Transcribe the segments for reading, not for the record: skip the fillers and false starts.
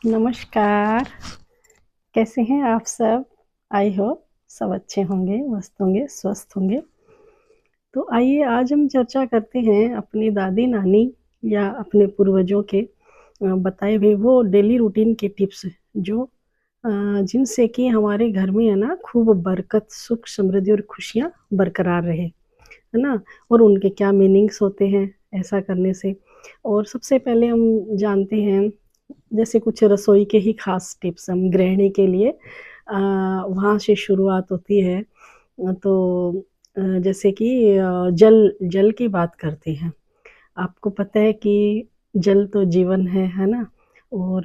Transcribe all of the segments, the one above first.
नमस्कार, कैसे हैं आप सब? आई होप सब अच्छे होंगे, मस्त होंगे, स्वस्थ होंगे। तो आइए आज हम चर्चा करते हैं अपनी दादी-नानी या अपने पूर्वजों के बताए हुए वो डेली रूटीन के टिप्स जो जिनसे कि हमारे घर में है ना खूब बरकत, सुख, समृद्धि और खुशियाँ बरकरार रहे, है ना? और उनके क्या मीनिंग्स होते हैं ऐसा करने से। और सबसे पहले हम जानते हैं जैसे कुछ रसोई के ही ख़ास टिप्स हम गृहिणी के लिए वहाँ से शुरुआत होती है। तो जैसे कि जल जल की बात करते हैं। आपको पता है कि जल तो जीवन है ना? और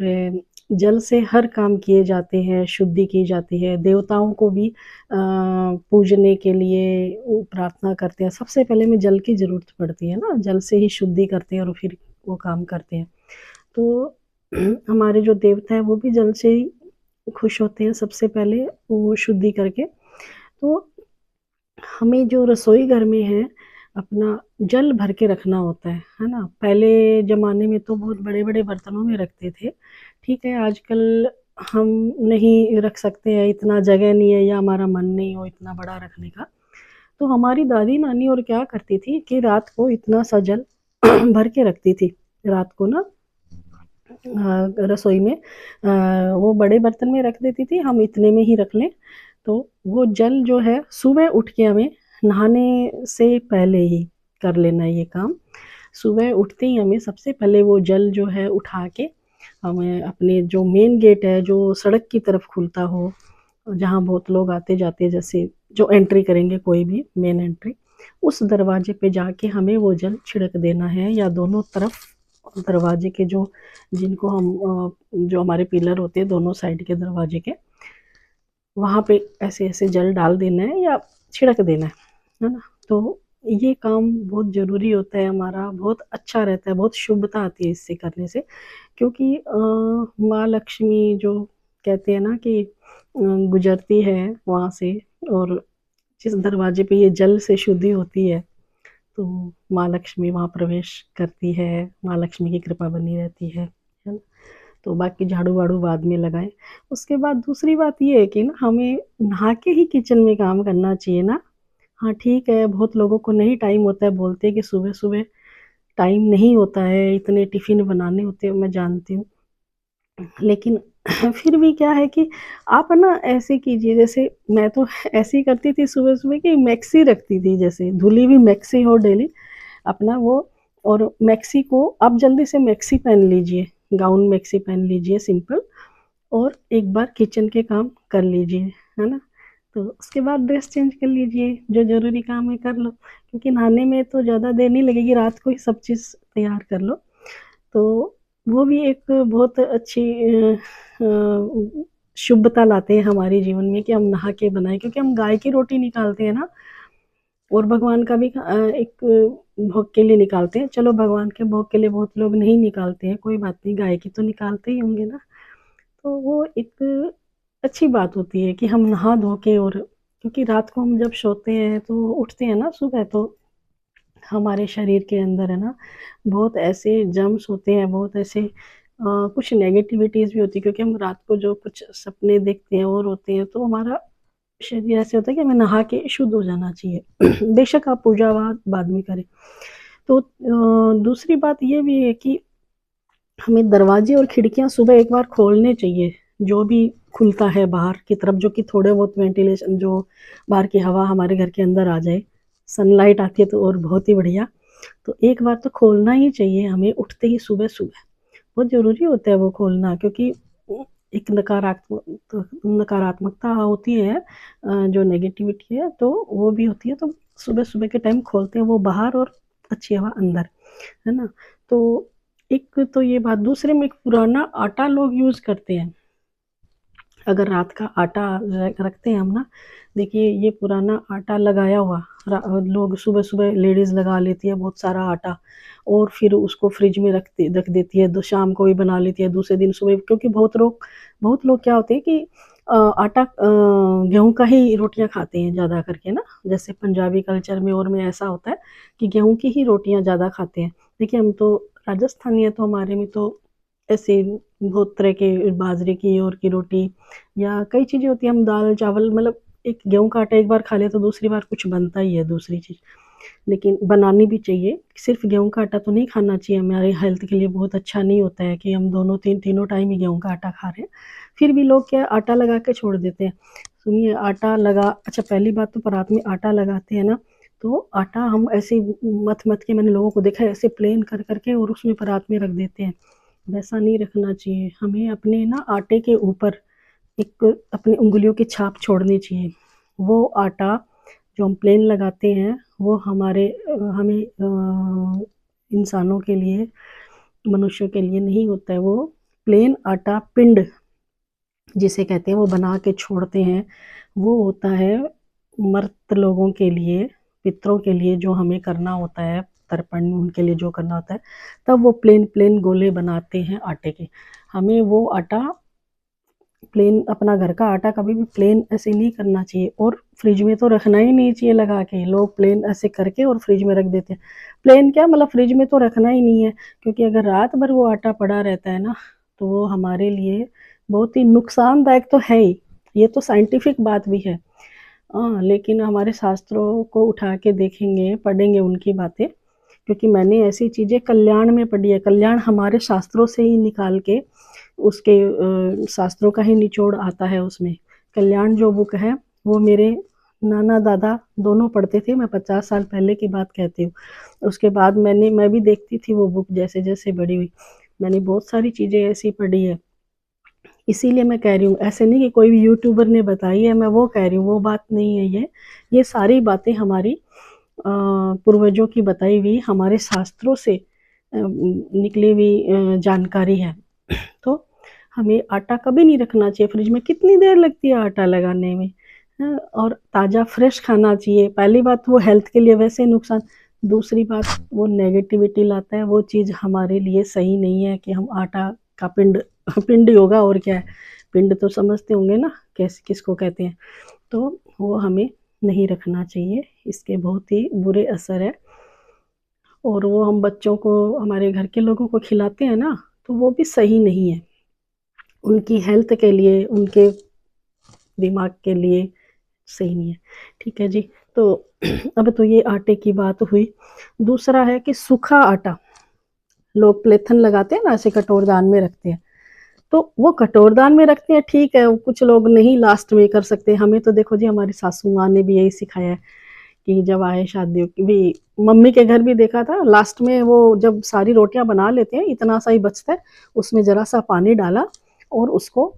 जल से हर काम किए जाते हैं, शुद्धि की जाती है, देवताओं को भी पूजने के लिए वो प्रार्थना करते हैं। सबसे पहले हमें जल की ज़रूरत पड़ती है ना, जल से ही शुद्धि करते हैं और फिर वो काम करते हैं। तो हमारे जो देवता हैं वो भी जल से ही खुश होते हैं सबसे पहले वो शुद्धि करके। तो हमें जो रसोई घर में है, अपना जल भर के रखना होता है ना? पहले ज़माने में तो बहुत बड़े-बड़े बर्तनों में रखते थे, ठीक है? आजकल हम नहीं रख सकते हैं, इतना जगह नहीं है या हमारा मन नहीं हो इतना बड़ा रखने का। तो हमारी दादी-नानी और क्या करती थी कि रात को इतना सा जल भर के रखती थी। रात को ना रसोई में वो बड़े बर्तन में रख देती थी, हम इतने में ही रख लें, तो वो जल जो है सुबह उठ के हमें नहाने से पहले ही कर लेना है ये काम। सुबह उठते ही हमें सबसे पहले वो जल जो है उठा के हमें अपने जो मेन गेट है, जो सड़क की तरफ खुलता हो, जहाँ बहुत लोग आते-जाते जैसे जो एंट्री करेंगे कोई भी मेन एंट्री, उस दरवाजे पे जाके हमें वो जल छिड़क देना है या दोनों तरफ दरवाजे के जो जिनको हम जो हमारे पिलर होते हैं दोनों साइड के दरवाजे के, वहाँ पे ऐसे-ऐसे जल डाल देना है या छिड़क देना है ना? तो ये काम बहुत ज़रूरी होता है हमारा, बहुत अच्छा रहता है, बहुत शुभता आती है इससे करने से क्योंकि माँ लक्ष्मी जो कहते हैं ना कि गुज़रती है वहाँ से और जिस दरवाजे पे ये जल से शुद्धि होती है, तो माँ लक्ष्मी वहाँ प्रवेश करती है, माँ लक्ष्मी की कृपा बनी रहती है ना? तो बाकी झाड़ू-वाड़ू बाद में लगाएँ। उसके बाद दूसरी बात ये है कि ना हमें नहा के ही किचन में काम करना चाहिए ना। हाँ, ठीक है, बहुत लोगों को नहीं टाइम होता है, बोलते हैं कि सुबह-सुबह टाइम नहीं होता है, इतने टिफ़िन बनाने होते हैं, मैं जानती हूँ। लेकिन फिर भी क्या है कि आप ना ऐसे कीजिए जैसे मैं तो ऐसे ही करती थी सुबह-सुबह कि मैक्सी रखती थी जैसे, धुली हुई मैक्सी हो डेली अपना वो और मैक्सी को आप जल्दी से मैक्सी पहन लीजिए, गाउन मैक्सी पहन लीजिए सिंपल और एक बार किचन के काम कर लीजिए, है ना? तो उसके बाद ड्रेस चेंज कर लीजिए, जो ज़रूरी काम है कर लो, क्योंकि नहाने में तो ज़्यादा देर नहीं लगेगी, रात को ही सब चीज़ तैयार कर लो। तो वो भी एक बहुत अच्छी शुभता लाते हैं हमारे जीवन में कि हम नहा के बनाएँ क्योंकि हम गाय की रोटी निकालते हैं ना और भगवान का भी एक भोग के लिए निकालते हैं। चलो भगवान के भोग के लिए बहुत लोग नहीं निकालते हैं, कोई बात नहीं, गाय की तो निकालते ही होंगे ना। तो वो एक अच्छी बात होती है कि हम नहा धो के और क्योंकि रात को हम जब सोते हैं तो उठते हैं ना सुबह तो हमारे शरीर के अंदर है ना बहुत ऐसे जर्म्स होते हैं, बहुत ऐसे कुछ नेगेटिविटीज़ भी होती है क्योंकि हम रात को जो कुछ सपने देखते हैं और होते हैं तो हमारा शरीर ऐसे होता है कि हमें नहा के शुद्ध हो जाना चाहिए। बेशक आप पूजा बाद में करें। तो दूसरी बात ये भी है कि हमें दरवाजे और खिड़कियाँ सुबह एक बार खोलने चाहिए, जो भी खुलता है बाहर की तरफ जो कि थोड़े बहुत वेंटिलेशन जो बाहर की हवा हमारे घर के अंदर आ जाए, सनलाइट आती है तो और बहुत ही बढ़िया। तो एक बार तो खोलना ही चाहिए हमें उठते ही सुबह-सुबह, बहुत ज़रूरी होता है वो खोलना क्योंकि एक नकारात्मकता होती है जो नेगेटिविटी है तो वो भी होती है, तो सुबह-सुबह के टाइम खोलते हैं वो बाहर और अच्छी हवा अंदर, है ना? तो एक तो ये बात, दूसरे में एक पुराना आटा लोग यूज़ करते हैं। अगर रात का आटा रखते हैं हम ना, देखिए ये पुराना आटा लगाया हुआ लोग सुबह-सुबह लेडीज़ लगा लेती है बहुत सारा आटा और फिर उसको फ्रिज में रख देती है, शाम को भी बना लेती है, दूसरे दिन सुबह क्योंकि बहुत लोग क्या होते हैं कि आटा गेहूँ का ही रोटियाँ खाते हैं ज़्यादा करके ना, जैसे पंजाबी कल्चर में और में ऐसा होता है कि गेहूँ की ही रोटियाँ ज़्यादा खाते हैं। देखिए हम तो राजस्थानी हैं तो हमारे में तो ऐसे बहुत तरह के बाजरे की और की रोटी या कई चीज़ें होती हैं, हम दाल चावल मतलब एक गेहूँ का आटा एक बार खा लिया तो दूसरी बार कुछ बनता ही है दूसरी चीज़, लेकिन बनानी भी चाहिए। सिर्फ़ गेहूँ का आटा तो नहीं खाना चाहिए, हमारे हेल्थ के लिए बहुत अच्छा नहीं होता है कि हम दोनों तीनों टाइम ही गेहूँ का आटा खा रहे हैं। फिर भी लोग क्या आटा लगा के छोड़ देते हैं। सुनिए आटा लगा अच्छा पहली बात तो परात में आटा लगाते हैं ना, तो आटा हम ऐसे मथ-मथ के मैंने लोगों को देखा है ऐसे प्लेन कर के और उसमें परात में रख देते हैं। वैसा नहीं रखना चाहिए, हमें अपने ना आटे के ऊपर एक अपनी उँगलियों की छाप छोड़नी चाहिए। वो आटा जो हम प्लेन लगाते हैं वो हमारे हमें इंसानों के लिए, मनुष्यों के लिए नहीं होता है, वो प्लेन आटा पिंड जिसे कहते हैं वो बना के छोड़ते हैं, वो होता है मर्त लोगों के लिए, पितरों के लिए जो हमें करना होता है, तर्पण उनके लिए जो करना होता है, तब वो प्लेन गोले बनाते हैं आटे के। हमें वो आटा प्लेन अपना घर का आटा कभी भी प्लेन ऐसे नहीं करना चाहिए और फ्रिज में तो रखना ही नहीं चाहिए लगा के, लोग प्लेन ऐसे करके और फ्रिज में रख देते हैं। प्लेन क्या मतलब फ्रिज में तो रखना ही नहीं है, क्योंकि अगर रात भर वो आटा पड़ा रहता है ना, तो वो हमारे लिए बहुत ही नुकसानदायक तो है ही, ये तो साइंटिफिक बात भी है। लेकिन हमारे शास्त्रों को उठा के देखेंगे, पढ़ेंगे उनकी बातें, क्योंकि मैंने ऐसी चीज़ें कल्याण में पढ़ी है, कल्याण हमारे शास्त्रों से ही निकाल के उसके शास्त्रों का ही निचोड़ आता है उसमें। कल्याण जो बुक है वो मेरे नाना दादा दोनों पढ़ते थे, मैं 50 साल पहले की बात कहती हूँ। उसके बाद मैं भी देखती थी वो बुक जैसे-जैसे बड़ी हुई। मैंने बहुत सारी चीज़ें ऐसी पढ़ी है, इसीलिए मैं कह रही हूँ, ऐसे नहीं कि कोई भी यूट्यूबर ने बताई है मैं वो कह रही हूँ, वो बात नहीं है ये। ये सारी बातें हमारी पूर्वजों की बताई हुई हमारे शास्त्रों से निकली हुई जानकारी है। तो हमें आटा कभी नहीं रखना चाहिए फ्रिज में, कितनी देर लगती है आटा लगाने में, और ताज़ा फ्रेश खाना चाहिए। पहली बात वो हेल्थ के लिए वैसे नुकसान, दूसरी बात वो नेगेटिविटी लाता है, वो चीज़ हमारे लिए सही नहीं है कि हम आटा का पिंड पिंड ही होगा और क्या है, पिंड तो समझते होंगे ना कैसे किसको कहते हैं। तो वो हमें नहीं रखना चाहिए, इसके बहुत ही बुरे असर है और वो हम बच्चों को, हमारे घर के लोगों को खिलाते हैं ना, तो वो भी सही नहीं है। उनकी हेल्थ के लिए, उनके दिमाग के लिए सही नहीं है। ठीक है जी, तो अब तो ये आटे की बात हुई। दूसरा है कि सूखा आटा, लोग प्लेथन लगाते हैं ना ऐसे कटोरदान में रखते हैं, तो वो कटोरदान में रखते हैं ठीक है, कुछ लोग नहीं लास्ट में कर सकते। हमें तो देखो जी हमारी सासू माँ ने भी यही सिखाया है कि जब आए शादियों की भी, मम्मी के घर भी देखा था लास्ट में वो जब सारी रोटियां बना लेते हैं इतना सा ही बचता है, उसमें ज़रा सा पानी डाला और उसको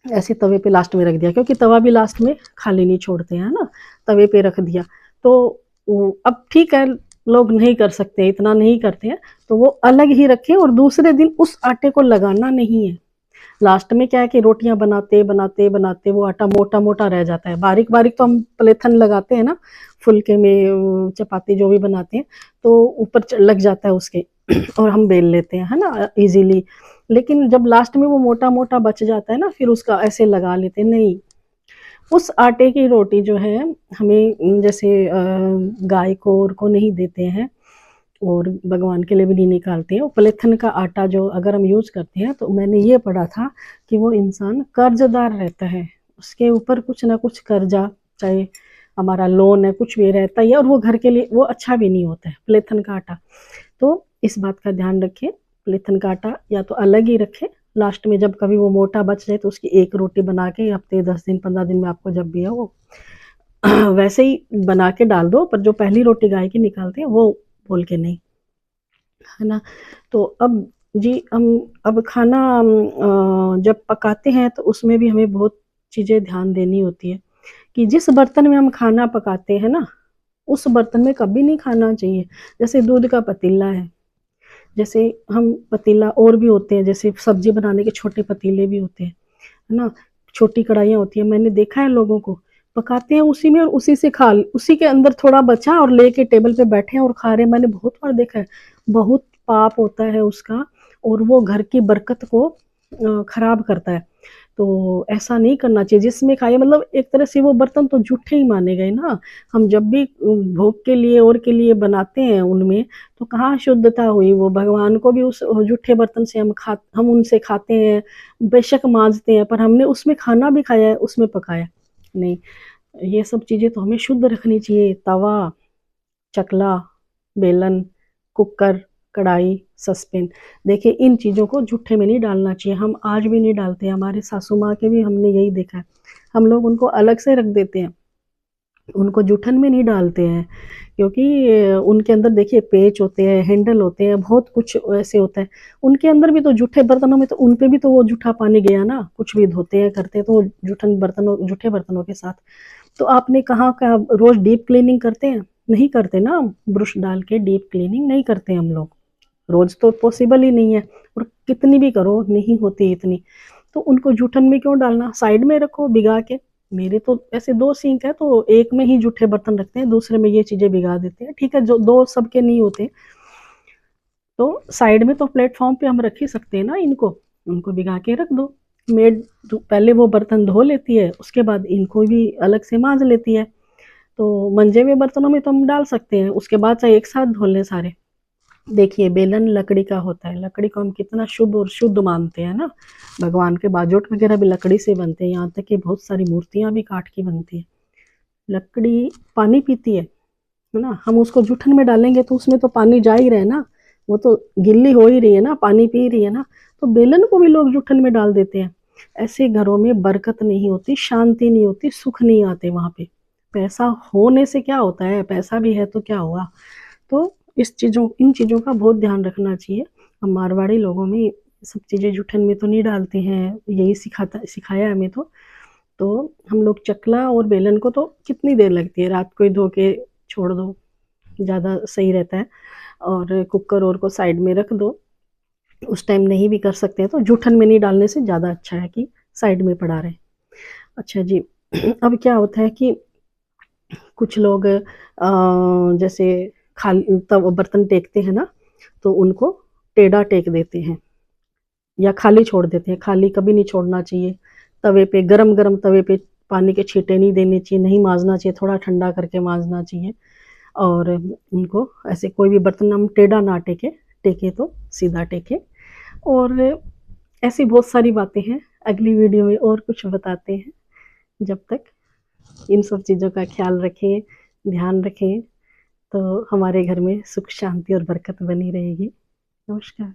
ऐसे तवे पे लास्ट में रख दिया, क्योंकि तवा भी लास्ट में खाली नहीं छोड़ते हैं ना, तवे पे रख दिया। तो अब ठीक है लोग नहीं कर सकते, इतना नहीं करते हैं, तो वो अलग ही रखें और दूसरे दिन उस आटे को लगाना नहीं है। लास्ट में क्या है कि रोटियां बनाते बनाते बनाते वो आटा मोटा मोटा रह जाता है, बारीक बारीक तो हम प्लेथन लगाते हैं ना फुलके में, चपाती जो भी बनाते हैं तो ऊपर लग जाता है उसके और हम बेल लेते हैं है ना इजीली। लेकिन जब लास्ट में वो मोटा मोटा बच जाता है ना, फिर उसका ऐसे लगा लेते हैं, नहीं। उस आटे की रोटी जो है हमें जैसे गाय को और को नहीं देते हैं और भगवान के लिए भी नहीं निकालते हैं, वो पॉलीथिन का आटा जो अगर हम यूज़ करते हैं, तो मैंने ये पढ़ा था कि वो इंसान कर्जदार रहता है, उसके ऊपर कुछ ना कुछ कर्जा, चाहे हमारा लोन है कुछ भी रहता है, और वो घर के लिए वो अच्छा भी नहीं होता है पॉलीथिन का आटा। तो इस बात का ध्यान रखें, पॉलीथिन का आटा या तो अलग ही रखें, लास्ट में जब कभी वो मोटा बच जाए तो उसकी एक रोटी बना के हफ्ते 10 दिन 15 दिन में आपको जब भी है वो वैसे ही बना के डाल दो, पर जो पहली रोटी गाय की निकालते हैं वो बोल के नहीं, है ना। तो अब जी हम अब खाना जब पकाते हैं तो उसमें भी हमें बहुत चीज़ें ध्यान देनी होती है कि जिस बर्तन में हम खाना पकाते हैं ना, उस बर्तन में कभी नहीं खाना चाहिए। जैसे दूध का पतीला है, जैसे हम पतीला और भी होते हैं, जैसे सब्जी बनाने के छोटे पतीले भी होते हैं, है ना, छोटी कढ़ाइयाँ होती हैं। मैंने देखा है लोगों को पकाते हैं उसी में और उसी से खा, उसी के अंदर थोड़ा बचा और लेके टेबल पे बैठे हैं और खा रहे हैं, मैंने बहुत बार देखा है। बहुत पाप होता है उसका और वो घर की बरकत को खराब करता है। तो ऐसा नहीं करना चाहिए। जिसमें खाए मतलब एक तरह से वो बर्तन तो जूठे ही माने गए ना। हम जब भी भोग के लिए और के लिए बनाते हैं उनमें, तो कहाँ शुद्धता हुई। वो भगवान को भी उस जूठे बर्तन से हम उनसे खाते हैं, बेशक मांजते हैं, पर हमने उसमें खाना भी खाया है, उसमें पकाया नहीं। ये सब चीज़ें तो हमें शुद्ध रखनी चाहिए। तवा, चकला, बेलन, कुकर, कढ़ाई, सस्पेन, देखिए इन चीज़ों को जूठे में नहीं डालना चाहिए। हम आज भी नहीं डालते हैं, हमारी सासू माँ के भी हमने यही देखा है। हम लोग उनको अलग से रख देते हैं, उनको जूठन में नहीं डालते हैं, क्योंकि उनके अंदर देखिए पेच होते हैं, हैंडल होते हैं, बहुत कुछ ऐसे होता है। उनके अंदर भी तो जूठे बर्तनों में तो उन पे भी तो वो जूठा पानी गया ना, कुछ भी धोते हैं करते हैं तो वो जूठे बर्तनों के साथ। तो आपने कहाँ का रोज डीप क्लीनिंग करते हैं? नहीं करते ना, ब्रश डाल के डीप क्लीनिंग नहीं करते हम लोग, रोज तो पॉसिबल ही नहीं है, और कितनी भी करो नहीं होती इतनी। तो उनको जूठन में क्यों डालना, साइड में रखो भिगा के। मेरे तो ऐसे 2 सिंक है, तो एक में ही जूठे बर्तन रखते हैं, दूसरे में ये चीजें भिगा देते हैं। ठीक है, जो 2 सबके नहीं होते, तो साइड में तो प्लेटफॉर्म पे हम रख ही सकते हैं ना इनको, उनको भिगा के रख दो। मेड पहले वो बर्तन धो लेती है, उसके बाद इनको भी अलग से मांज लेती है। तो मंजे हुए बर्तनों में तो हम डाल सकते हैं, उसके बाद चाहे एक साथ धो लें सारे। देखिए बेलन लकड़ी का होता है, लकड़ी को हम कितना शुभ और शुद्ध मानते हैं ना। भगवान के बाजोट वगैरह भी लकड़ी से बनते हैं, यहाँ तक कि बहुत सारी मूर्तियां भी काठ की बनती है। लकड़ी पानी पीती है ना। हम उसको जूठन में डालेंगे तो उसमें तो पानी जा ही रहा है ना, वो तो गिल्ली हो ही रही है ना, पानी पी रही है ना। तो बेलन को भी लोग जूठन में डाल देते हैं। ऐसे घरों में बरकत नहीं होती, शांति नहीं होती, सुख नहीं आते वहां पे। पैसा होने से क्या होता है, पैसा भी है तो क्या हुआ। तो इन चीज़ों का बहुत ध्यान रखना चाहिए। हम मारवाड़ी लोगों में सब चीज़ें जूठन में तो नहीं डालते हैं, यही सिखाया है हमें तो हम लोग चकला और बेलन को तो कितनी देर लगती है, रात को ही धो के छोड़ दो, ज़्यादा सही रहता है। और कुकर और को साइड में रख दो, उस टाइम नहीं भी कर सकते हैं तो जूठन में नहीं डालने से ज़्यादा अच्छा है कि साइड में पड़ा रहे। अच्छा जी। अब क्या होता है कि कुछ लोग जैसे खाली तब बर्तन टेकते हैं ना, तो उनको टेढ़ा टेक देते हैं या खाली छोड़ देते हैं। खाली कभी नहीं छोड़ना चाहिए। तवे पे गरम गरम तवे पे पानी के छींटे नहीं देने चाहिए, नहीं मांजना चाहिए, थोड़ा ठंडा करके मांजना चाहिए। और उनको ऐसे कोई भी बर्तन हम टेढ़ा ना टेके, टेके तो सीधा टेके। और ऐसी बहुत सारी बातें हैं, अगली वीडियो में और कुछ बताते हैं। जब तक इन सब चीज़ों का ख्याल रखें, ध्यान रखें, तो हमारे घर में सुख शांति और बरकत बनी रहेगी। नमस्कार।